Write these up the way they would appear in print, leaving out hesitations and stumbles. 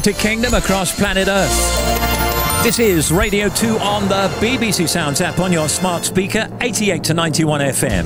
United Kingdom across planet Earth. This is Radio 2 on the BBC Sounds app on your smart speaker, 88 to 91 FM.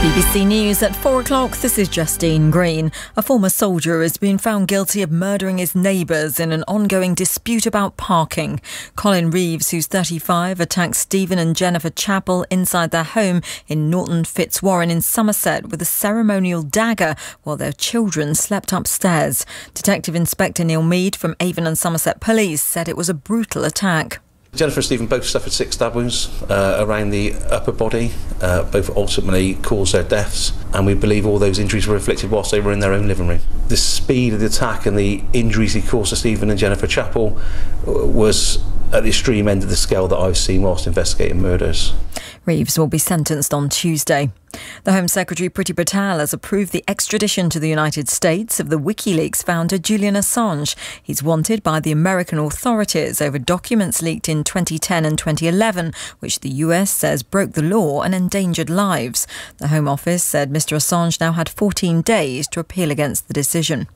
BBC News at 4 o'clock. This is Justine Green. A former soldier has been found guilty of murdering his neighbours in an ongoing dispute about parking. Colin Reeves, who's 35, attacked Stephen and Jennifer Chappell inside their home in Norton Fitzwarren in Somerset with a ceremonial dagger while their children slept upstairs. Detective Inspector Neil Mead from Avon and Somerset Police said it was a brutal attack. Jennifer and Stephen both suffered 6 stab wounds around the upper body. Both ultimately caused their deaths, and we believe all those injuries were inflicted whilst they were in their own living room. The speed of the attack and the injuries he caused to Stephen and Jennifer Chappell was at the extreme end of the scale that I've seen whilst investigating murders. Reeves will be sentenced on Tuesday. The Home Secretary Priti Patel has approved the extradition to the United States of the WikiLeaks founder Julian Assange. He's wanted by the American authorities over documents leaked in 2010 and 2011, which the US says broke the law and endangered lives. The Home Office said Mr Assange now had 14 days to appeal against the decision.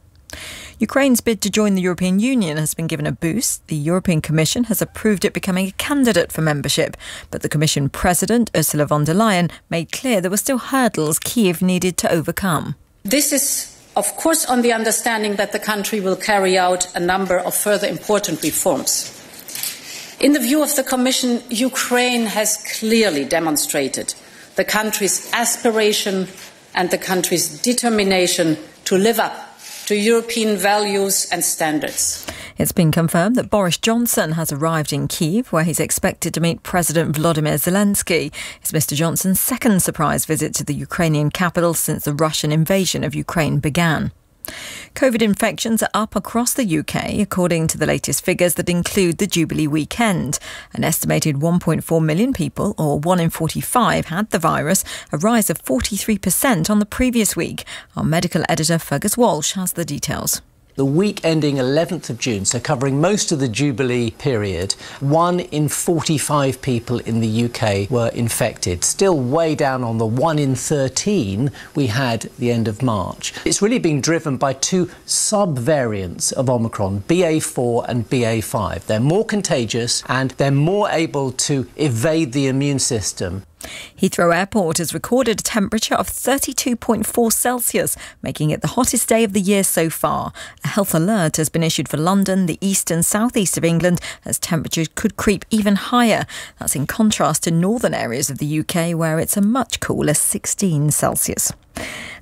Ukraine's bid to join the European Union has been given a boost. The European Commission has approved it becoming a candidate for membership, but the Commission President, Ursula von der Leyen, made clear there were still hurdles Kyiv needed to overcome. This is, of course, on the understanding that the country will carry out a number of further important reforms. In the view of the Commission, Ukraine has clearly demonstrated the country's aspiration and the country's determination to live up to European values and standards. It's been confirmed that Boris Johnson has arrived in Kyiv, where he's expected to meet President Volodymyr Zelensky. It's Mr Johnson's second surprise visit to the Ukrainian capital since the Russian invasion of Ukraine began. COVID infections are up across the UK, according to the latest figures that include the Jubilee weekend. An estimated 1.4 million people, or 1 in 45, had the virus, a rise of 43% on the previous week. Our medical editor Fergus Walsh has the details. The week ending 11th of June, so covering most of the Jubilee period, 1 in 45 people in the UK were infected. Still way down on the 1 in 13 we had at the end of March. It's really been driven by 2 sub-variants of Omicron, BA4 and BA5. They're more contagious and they're more able to evade the immune system. Heathrow Airport has recorded a temperature of 32.4 Celsius, making it the hottest day of the year so far. A health alert has been issued for London, the east and southeast of England, as temperatures could creep even higher. That's in contrast to northern areas of the UK, where it's a much cooler 16 Celsius.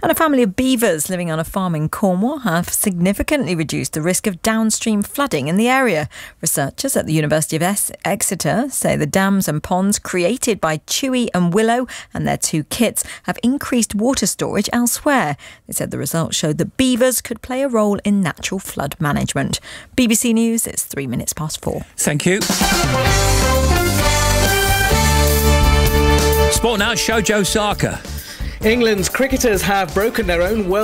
And a family of beavers living on a farm in Cornwall have significantly reduced the risk of downstream flooding in the area. Researchers at the University of Exeter say the dams and ponds created by Chewy and Willow and their 2 kits have increased water storage elsewhere. They said the results showed that beavers could play a role in natural flood management. BBC News, it's 3 minutes past 4. Thank you. Sport now, Shojo Saka. England's cricketers have broken their own world